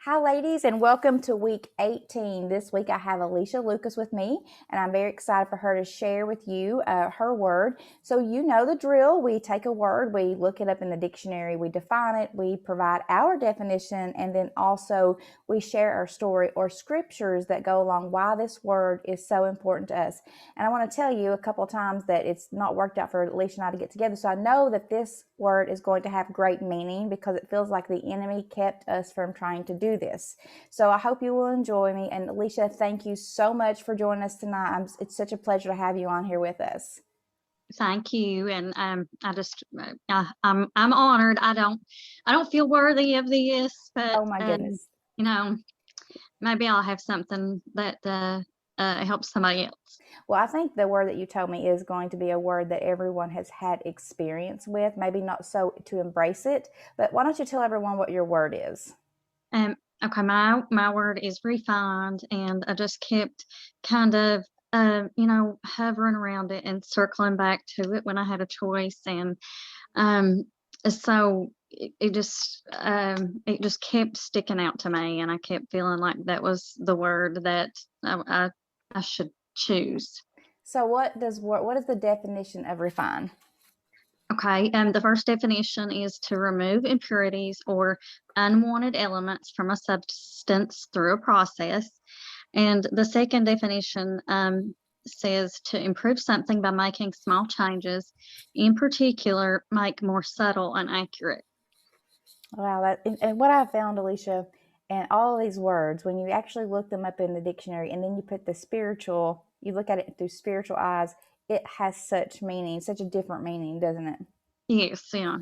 Hi, ladies, and welcome to week 18. This week I have Alicia Lucas with me, and I'm very excited for her to share with you her word. So, you know the drill. We take a word, we look it up in the dictionary, we define it, we provide our definition, and then also we share our story or scriptures that go along why this word is so important to us. And I want to tell you a couple of times that it's not worked out for Alicia and I to get together. So, I know that this word is going to have great meaning because it feels like the enemy kept us from trying to do this. So I hope you will enjoy me. And Alicia, thank you so much for joining us tonight. It's such a pleasure to have you on here with us. Thank you, and I'm honored. I don't feel worthy of this, but Oh my goodness. you know, maybe I'll have something that helps somebody else. Well, I think the word that you told me is going to be a word that everyone has had experience with, maybe not so to embrace it, but why don't you tell everyone what your word is? Um, okay, my word is refined, and I just kept kind of hovering around it and circling back to it when I had a choice, and um, so it just kept sticking out to me, and I kept feeling like that was the word that I should choose. So what is the definition of refine? Okay, the first definition is to remove impurities or unwanted elements from a substance through a process. And the second definition says to improve something by making small changes, in particular, make more subtle and accurate. Wow, and what I've found, Alicia, and all of these words, when you actually look them up in the dictionary and then you put the spiritual, you look at it through spiritual eyes, it has such meaning, such a different meaning, doesn't it? Yes, yeah.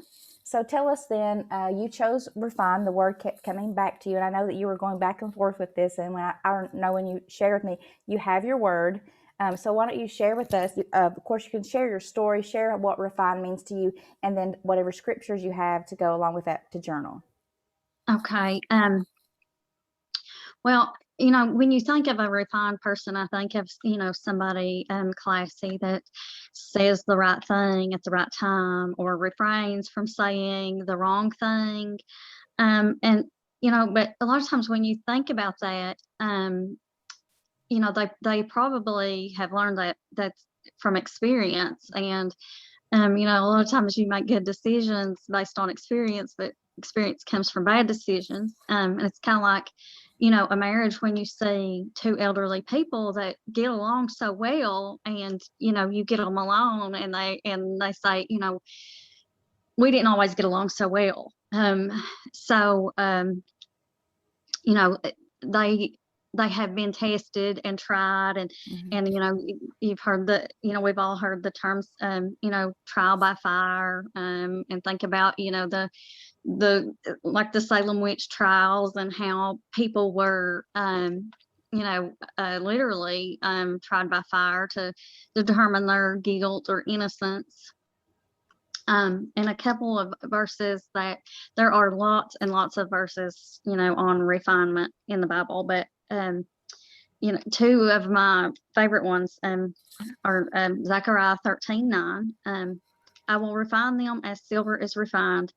So tell us then, you chose refine, the word kept coming back to you, and I know that you were going back and forth with this, and I know when you share with me, you have your word. So why don't you share with us? Of course, you can share your story, share what refine means to you, and then whatever scriptures you have to go along with that to journal. Okay. Well, when you think of a refined person, I think of, somebody classy that says the right thing at the right time or refrains from saying the wrong thing. And, but a lot of times when you think about that, they probably have learned that's from experience. And, a lot of times you make good decisions based on experience, but experience comes from bad decisions. And it's kind of like, a marriage when you see two elderly people that get along so well, and you get them alone, and they say, we didn't always get along so well. So you know they they have been tested and tried, and Mhm. and you've heard we've all heard the terms, trial by fire, and think about the like the Salem witch trials, and how people were literally tried by fire to determine their guilt or innocence. And a couple of verses that there are lots and lots of verses, on refinement in the Bible, but two of my favorite ones are Zechariah 13:9. I will refine them as silver is refined,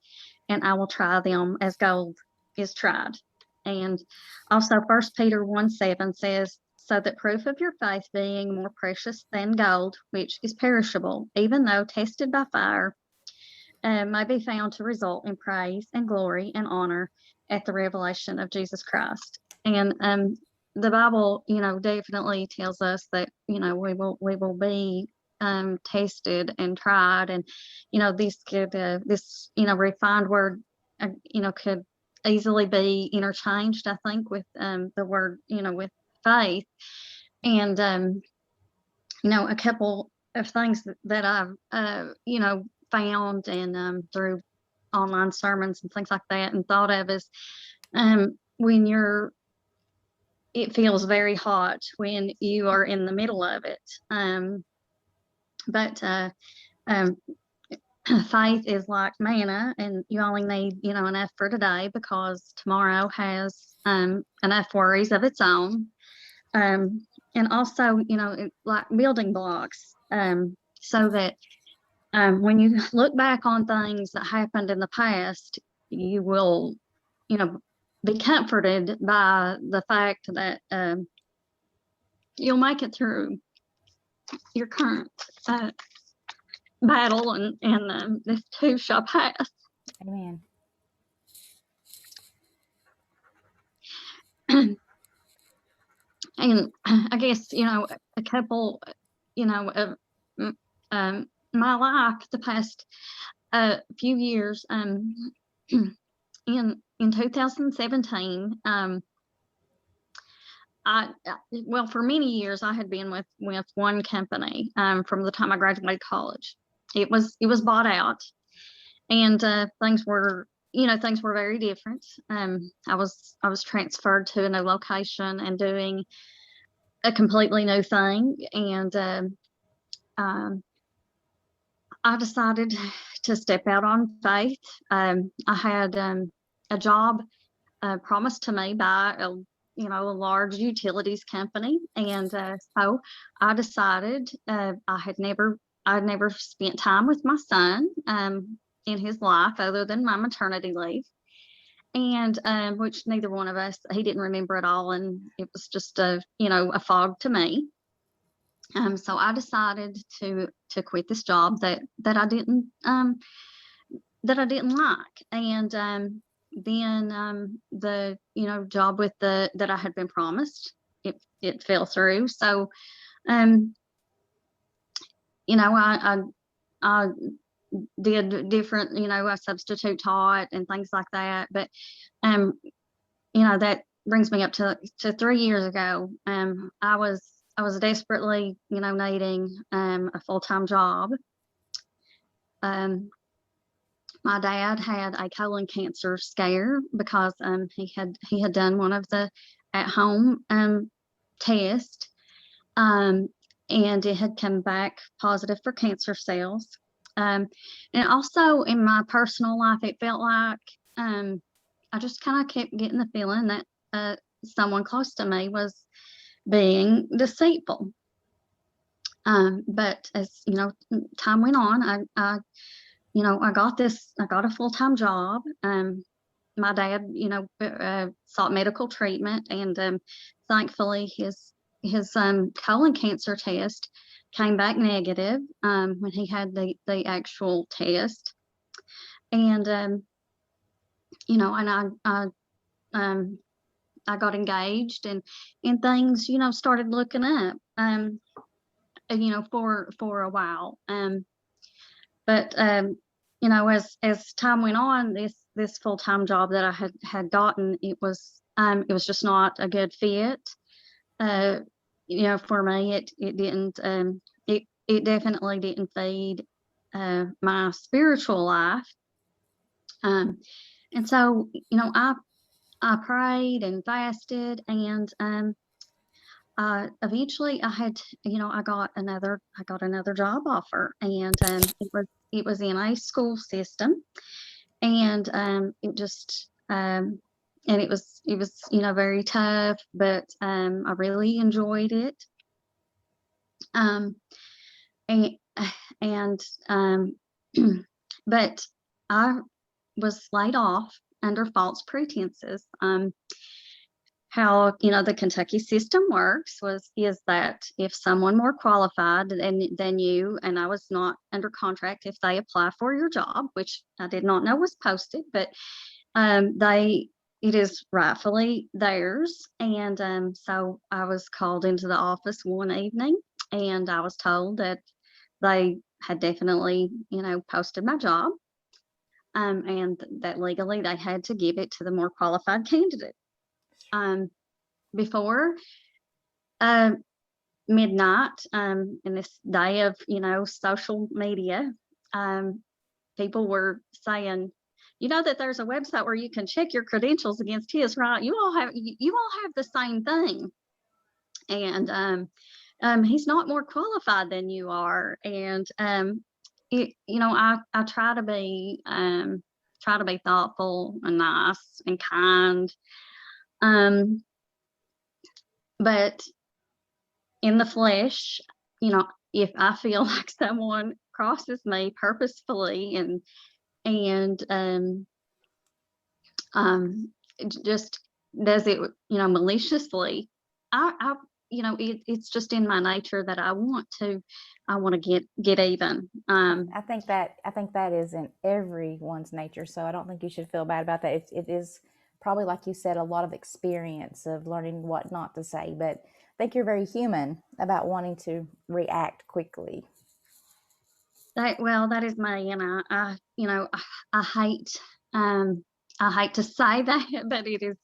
and I will try them as gold is tried. And also First Peter 1:7 says, so that proof of your faith being more precious than gold, which is perishable, even though tested by fire, may be found to result in praise and glory and honor at the revelation of Jesus Christ. And the Bible, definitely tells us that we will be tested and tried, and this refined word, could easily be interchanged, I think, with the word, with faith. And a couple of things that I've found, and through online sermons and things like that, and thought of is, when it feels very hot when you are in the middle of it. But um, Faith is like manna, and you only need enough for today, because tomorrow has enough worries of its own. And also, like building blocks, so that when you look back on things that happened in the past, you will, you know, be comforted by the fact that you'll make it through your current battle, and this too shall pass. Amen. And I guess, a couple, of my life the past few years, in 2017, well, for many years I had been with one company from the time I graduated college. It was bought out, and things were very different. I was transferred to a new location and doing a completely new thing, and I decided to step out on faith. I had a job promised to me by a large utilities company, and so I decided I'd never spent time with my son in his life other than my maternity leave, and which neither one of us, he didn't remember at all, and it was just a fog to me. So I decided to quit this job that I didn't like, and then the job with that I had been promised, it fell through. So I did different, I substitute taught and things like that, but that brings me up to 3 years ago. I was desperately, needing a full-time job. My dad had a colon cancer scare because he had done one of the at-home tests, and it had come back positive for cancer cells. And also in my personal life, it felt like I just kind of kept getting the feeling that someone close to me was being deceitful. But as time went on, I got a full-time job. My dad, sought medical treatment, and thankfully his colon cancer test came back negative when he had the actual test. And I got engaged, and things started looking up for a while. But as time went on, this full-time job that I had gotten, it was just not a good fit. For me, it didn't it definitely didn't feed my spiritual life. And so I prayed and fasted, and eventually I got another job offer, and it was in a school system, and it just and it was very tough, but I really enjoyed it. Um, and but I was laid off under false pretenses. How the Kentucky system works is that if someone more qualified than you, and I was not under contract, if they apply for your job, which I did not know was posted, but it is rightfully theirs. And so I was called into the office one evening, and I was told that they had definitely posted my job, and that legally they had to give it to the more qualified candidate. Before midnight, in this day of social media, people were saying, that there's a website where you can check your credentials against his, right? You all have the same thing, and he's not more qualified than you are. And I try to be thoughtful and nice and kind, but in the flesh, if I feel like someone crosses me purposefully and just does it, maliciously, I it's just in my nature that I want to get even. I think that is in everyone's nature. So I don't think you should feel bad about that. It is probably, like you said, a lot of experience of learning what not to say. But I think you're very human about wanting to react quickly. That is me, and I hate I hate to say that, but it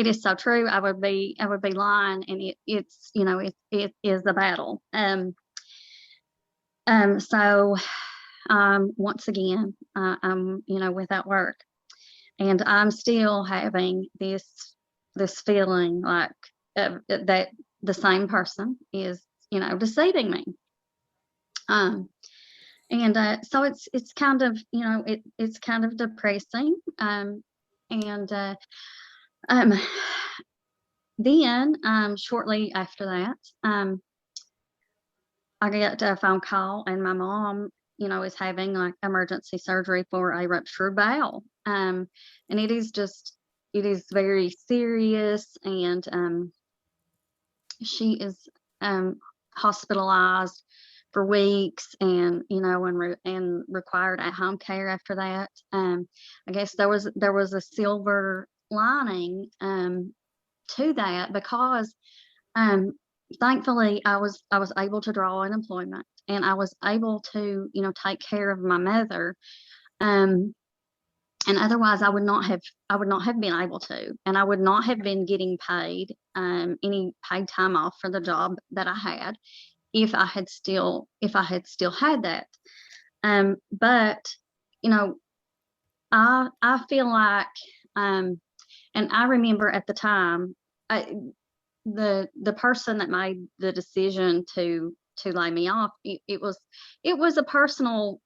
is so true. I would be lying, and it is a battle. So once again, I'm without work, and I'm still having this feeling like that the same person is deceiving me. Um, and so it's kind of it's kind of depressing. And um, then shortly after that, I get a phone call, and my mom, is having like emergency surgery for a ruptured bowel. And it is very serious, and she is hospitalized for weeks, and and required at home care after that. I guess there was a silver lining to that, because um, thankfully I was able to draw unemployment, and I was able to take care of my mother. Um, and otherwise I would not have been able to, and I would not have been getting paid any paid time off for the job that I had, if I had still had that. But you know I feel like, um and I remember at the time, I, the person that made the decision to lay me off, it was a personal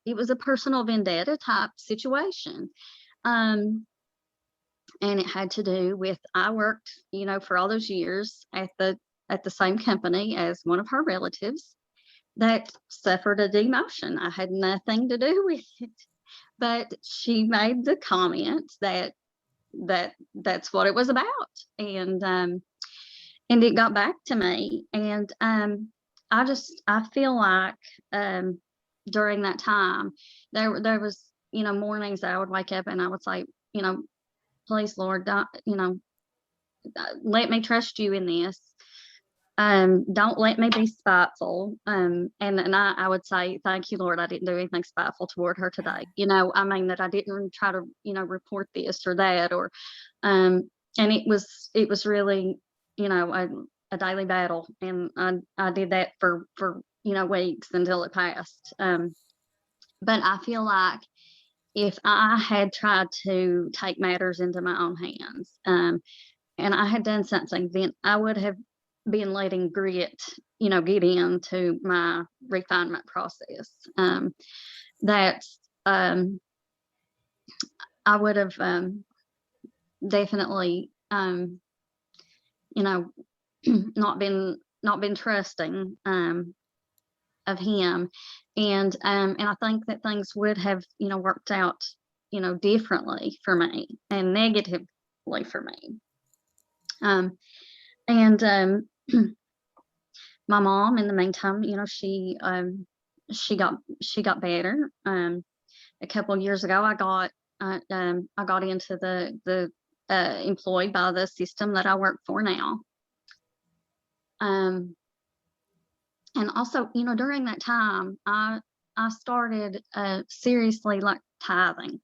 vendetta type situation. um and it had to do with, I worked, for all those years at the same company as one of her relatives that suffered a demotion. I had nothing to do with it, but she made the comment that's what it was about. And it got back to me, and I feel like, um during that time, there was, mornings that I would wake up and I would say, you know please, Lord, don't, let me trust you in this. Don't let me be spiteful. And I would say, thank you, Lord, I didn't do anything spiteful toward her today. I mean, that I didn't try to, report this or that, or, um, and it was really, a daily battle. And I did that for, weeks until it passed. But I feel like if I had tried to take matters into my own hands, and I had done something, then I would have been letting grit, get into my refinement process. That um, I would have definitely, you know, not been trusting of him, and I think that things would have, worked out, differently for me and negatively for me. Um, and My mom, in the meantime, she got better. A couple of years ago, I got into the employed by the system that I work for now. Um, and also, during that time, I started seriously, like, tithing,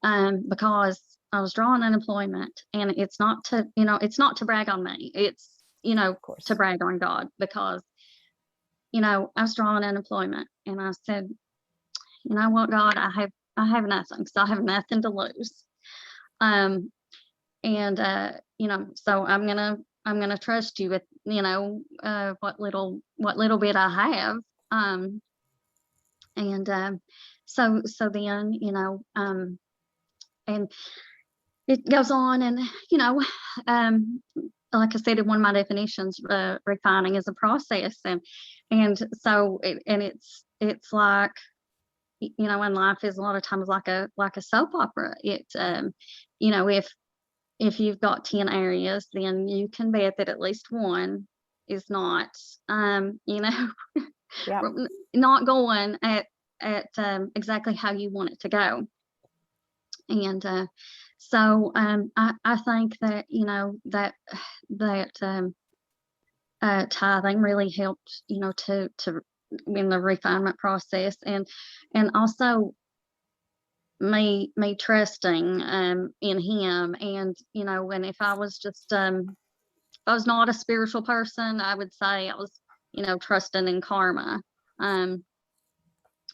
because I was drawing unemployment, and it's not to brag on me. It's, Of to course. brag on God, because I was drawing unemployment, and I said, you know what, God, I have nothing, so I have nothing to lose. Um, and so I'm gonna trust you with, what little bit I have. Um, and so then, and it goes on, and um, like I said in one of my definitions, refining is a process, and so it's like, and life is a lot of times like a soap opera. If if you've got 10 areas, then you can bet that at least one is not, you know, Yep. not going at exactly how you want it to go. And so I think that, you know, that tithing really helped, you know, to in the refinement process, and also me trusting in him. And you know, and if I was just if I was not a spiritual person, I would say I was, you know, trusting in karma. um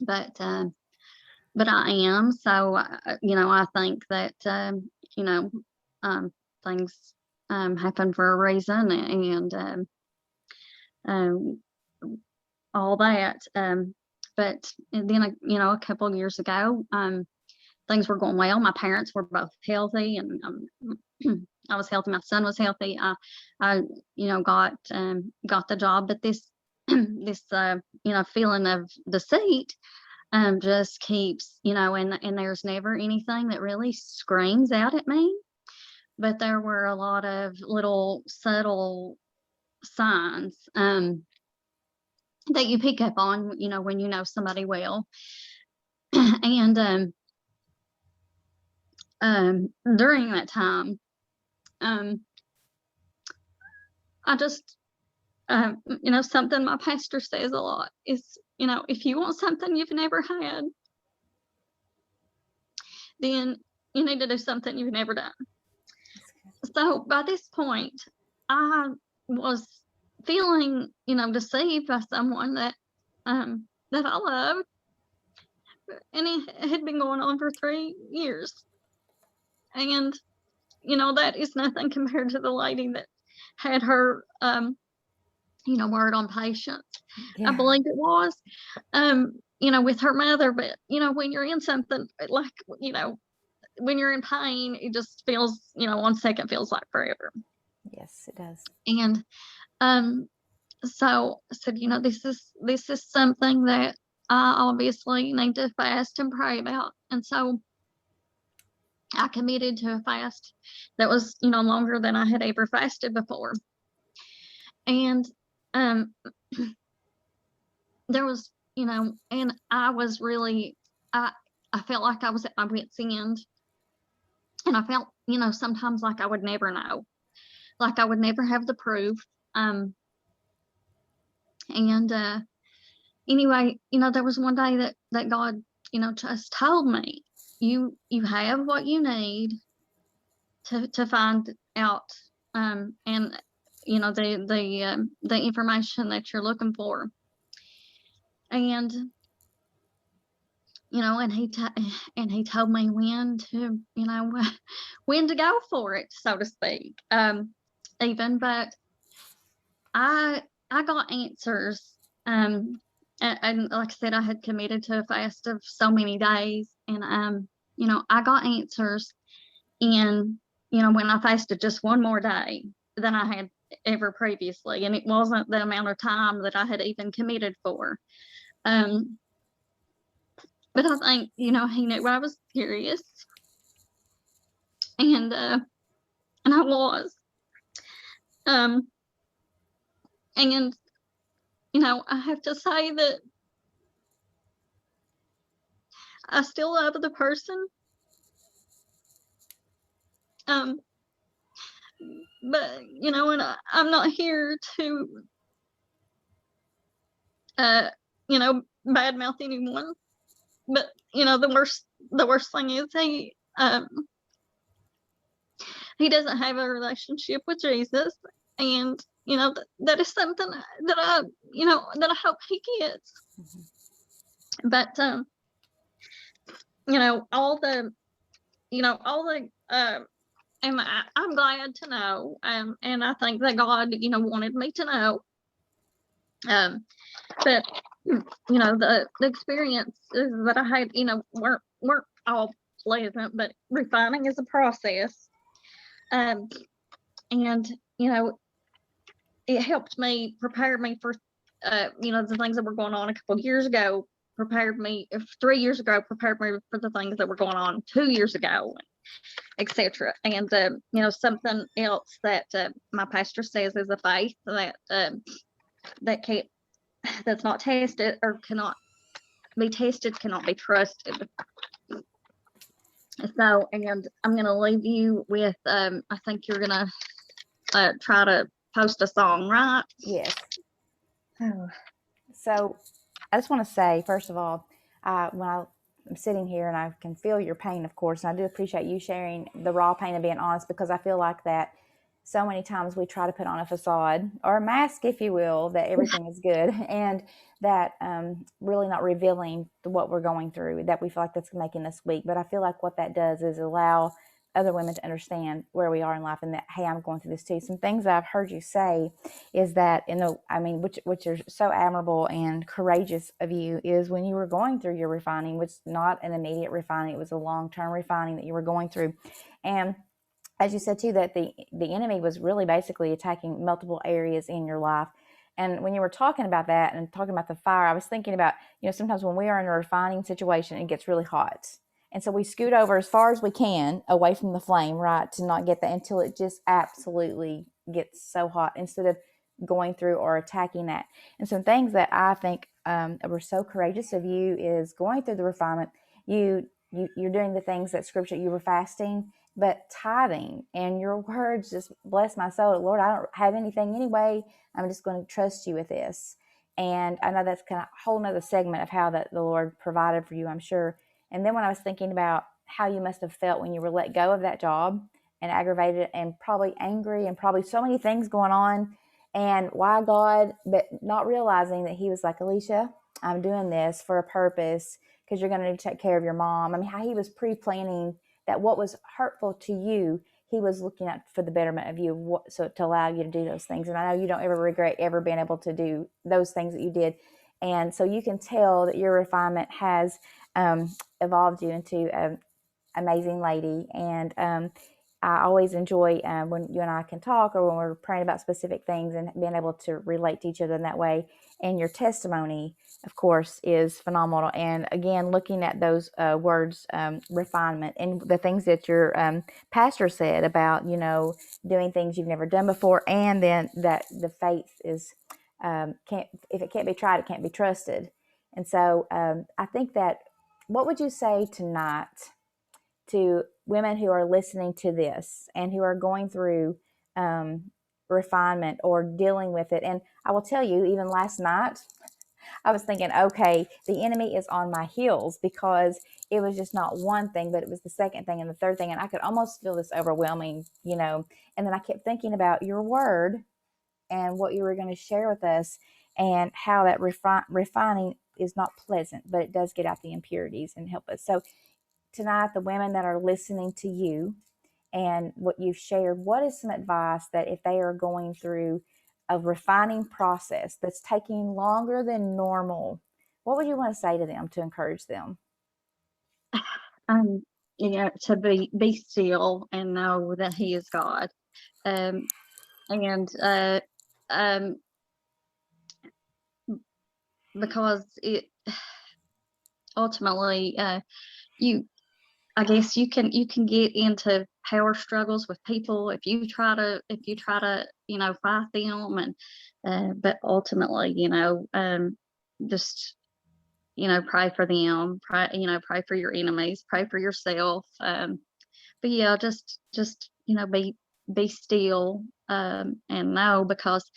but I am. So you know, I think that you know, things happen for a reason, and um all that. But then, you know, a couple of years ago, things were going well. My parents were both healthy, and I was healthy. My son was healthy. I you know, got the job, but this this you know, feeling of deceit just keeps, you know, and there's never anything that really screams out at me, but there were a lot of little subtle signs that you pick up on, you know, when you know somebody well. And during that time, um, I just, you know, something my pastor says a lot is, you know, if you want something you've never had, then you need to do something you've never done. So by this point, I was feeling, you know, deceived by someone that I loved, and it had been going on for 3 years. And you know, that is nothing compared to the lady that had her, you know, word on patience. I Yeah. believe it was, you know, with her mother. But you know, when you're in something like, you know, when you're in pain, it just feels, you know, 1 second feels like forever. Yes, it does. And so I said, you know, this is something that I obviously need to fast and pray about. And so I committed to a fast that was, you know, longer than I had ever fasted before. And um there was, you know, and I was really, I felt like I was at my wit's end. And I felt, you know, sometimes like I would never know, like I would never have the proof. Um and anyway, you know, there was one day that God, you know, just told me, you have what you need to find out, and you know, the information that you're looking for. And you know, and and he told me when to, you know, when to go for it, so to speak. Even, but I got answers. And like I said, I had committed to a fast of so many days, and you know, I got answers in, you know, when I fasted just one more day than I had ever previously, and it wasn't the amount of time that I had even committed for. Um, but I think, you know, he knew I was curious, and I was. Um, and you know, I have to say that I still love the person. Um, but you know, and I'm not here to, uh, you know, badmouth anyone. But you know, the worst thing is he doesn't have a relationship with Jesus, and you know, that is something that I, you know, that I hope he gets. But you know, all the and I'm glad to know, and I think that God, you know, wanted me to know, but you know, the experiences that I had, you know, weren't all pleasant, but refining is a process. And you know, it helped me, prepare me for, you know, the things that were going on a couple of years ago, prepared me 3 years ago, prepared me for the things that were going on 2 years ago. etc. And something else that my pastor says is a faith that can't that's not tested or cannot be tested, cannot be trusted. So, and I'm going to leave you with, I think you're going to try to post a song, right? Yes. So I just want to say, first of all, when I'm sitting here and I can feel your pain, of course, and I do appreciate you sharing the raw pain and being honest, because I feel like that so many times we try to put on a facade or a mask, if you will, that everything is good, and that really not revealing what we're going through, that we feel like that's making us weak. But I feel like what that does is allow other women to understand where we are in life, and that, hey, I'm going through this too. Some things that I've heard you say is that, which are so admirable and courageous of you, is when you were going through your refining, which is not an immediate refining, it was a long-term refining that you were going through. And as you said too, that the enemy was really basically attacking multiple areas in your life. And when you were talking about that and talking about the fire, I was thinking about, sometimes when we are in a refining situation, it gets really hot. And so we scoot over as far as we can away from the flame, right, to not get that until it just absolutely gets so hot, instead of going through or attacking that. And some things that I think were so courageous of you is going through the refinement. You're doing the things that Scripture, you were fasting, but tithing, and your words just bless my soul. Lord, I don't have anything anyway. I'm just going to trust you with this. And I know that's kind of a whole nother segment of how that the Lord provided for you, I'm sure. And then when I was thinking about how you must have felt when you were let go of that job, and aggravated and probably angry and probably so many things going on, and why God, but not realizing that he was like, Alicia, I'm doing this for a purpose, because you're going to need to take care of your mom. I mean, how he was pre-planning that what was hurtful to you, he was looking at for the betterment of you, so to allow you to do those things. And I know you don't ever regret ever being able to do those things that you did. And so you can tell that your refinement has evolved you into an amazing lady. And I always enjoy when you and I can talk, or when we're praying about specific things and being able to relate to each other in that way. And your testimony, of course, is phenomenal. And again, looking at those words, refinement, and the things that your pastor said about, doing things you've never done before, and then that the faith is, if it can't be tried, it can't be trusted. And so I think that, what would you say tonight to women who are listening to this and who are going through refinement or dealing with it? And I will tell you, even last night, I was thinking, okay, the enemy is on my heels, because it was just not one thing, but it was the second thing and the third thing. And I could almost feel this overwhelming, and then I kept thinking about your word and what you were going to share with us, and how that refining is not pleasant, but it does get out the impurities and help us. So tonight, the women that are listening to you and what you've shared, what is some advice that if they are going through a refining process that's taking longer than normal, what would you want to say to them to encourage them? To be still and know that he is God. And because it ultimately, I guess you can get into power struggles with people if you try to fight them, and but ultimately, just pray for them, pray for your enemies, pray for yourself. But yeah, just be still, and know, because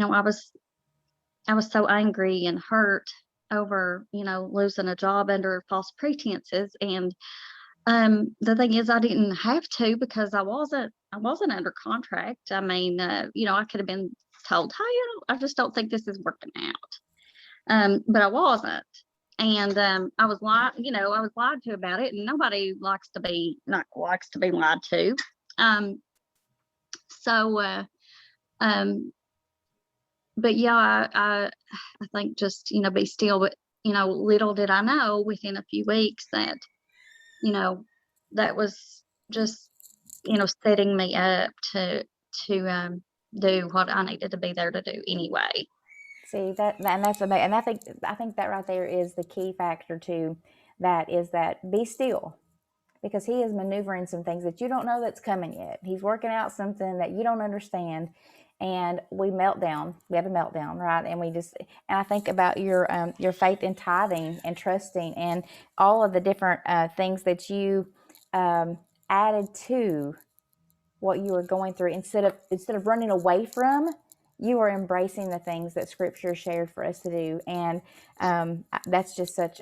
I was so angry and hurt over losing a job under false pretenses. And the thing is, I didn't have to, because I wasn't under contract. I mean, I could have been told, hey, I just don't think this is working out. But I wasn't. And I was lied to about it, and nobody likes to be lied to. So but yeah, I think just be still. But little did I know, within a few weeks, that that was just setting me up to do what I needed to be there to do anyway. See and that's amazing. And I think that right there is the key factor too. That is that be still. because he is maneuvering some things that you don't know that's coming yet. He's working out something that you don't understand. And we melt down. We have a meltdown, right? And I think about your faith in tithing and trusting, and all of the different things that you added to what you were going through. Instead of running away from, you are embracing the things that Scripture shared for us to do, and that's just such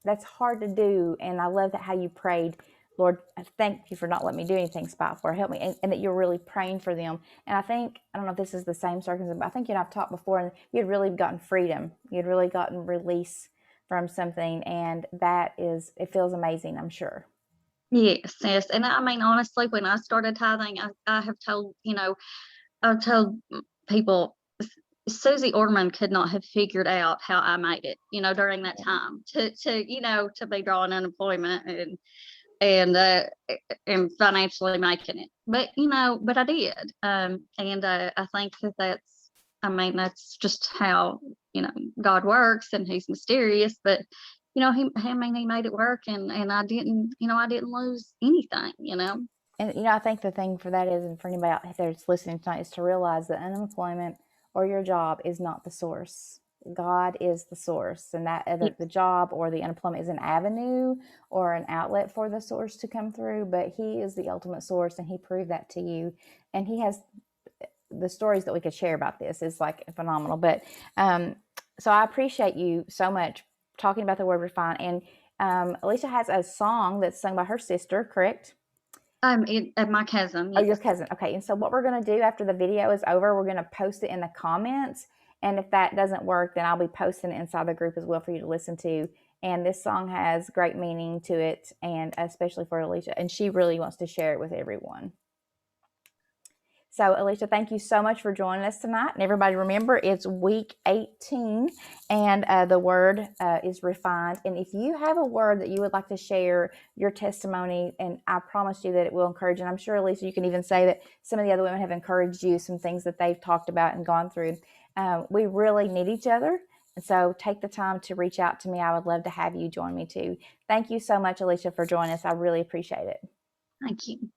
that's hard to do. And I love that how you prayed, Lord, thank you for not letting me do anything spiteful. Help me. And that you're really praying for them. And I don't know if this is the same circumstance, but I think I've talked before, and you had really gotten freedom. You had really gotten release from something. And it feels amazing, I'm sure. Yes, yes. And I mean, honestly, when I started tithing, I have told, I've told people, Susie Orman could not have figured out how I made it, during that time to be drawing unemployment and financially making it. But I did. And I think that's just how, God works, and he's mysterious, but he made it work, and I didn't lose anything. And I think the thing for that is, and for anybody out there that's listening tonight, is to realize that unemployment or your job is not the source. God is the source, and that Yeah. the job or the unemployment is an avenue or an outlet for the source to come through. But He is the ultimate source, and He proved that to you. And He has the stories that we could share about this is like phenomenal. But so I appreciate you so much talking about the word refine. And Alicia has a song that's sung by her sister, correct? My cousin, Oh, your yes. cousin. Okay. And so what we're going to do after the video is over, we're going to post it in the comments. And if that doesn't work, then I'll be posting it inside the group as well for you to listen to. And this song has great meaning to it, and especially for Alicia. And she really wants to share it with everyone. So, Alicia, thank you so much for joining us tonight. And everybody, remember, it's week 18, and the word is refined. And if you have a word that you would like to share, your testimony, and I promise you that it will encourage. And I'm sure, Alicia, you can even say that some of the other women have encouraged you, some things that they've talked about and gone through. We really need each other. And so take the time to reach out to me. I would love to have you join me too. Thank you so much, Alicia, for joining us. I really appreciate it. Thank you.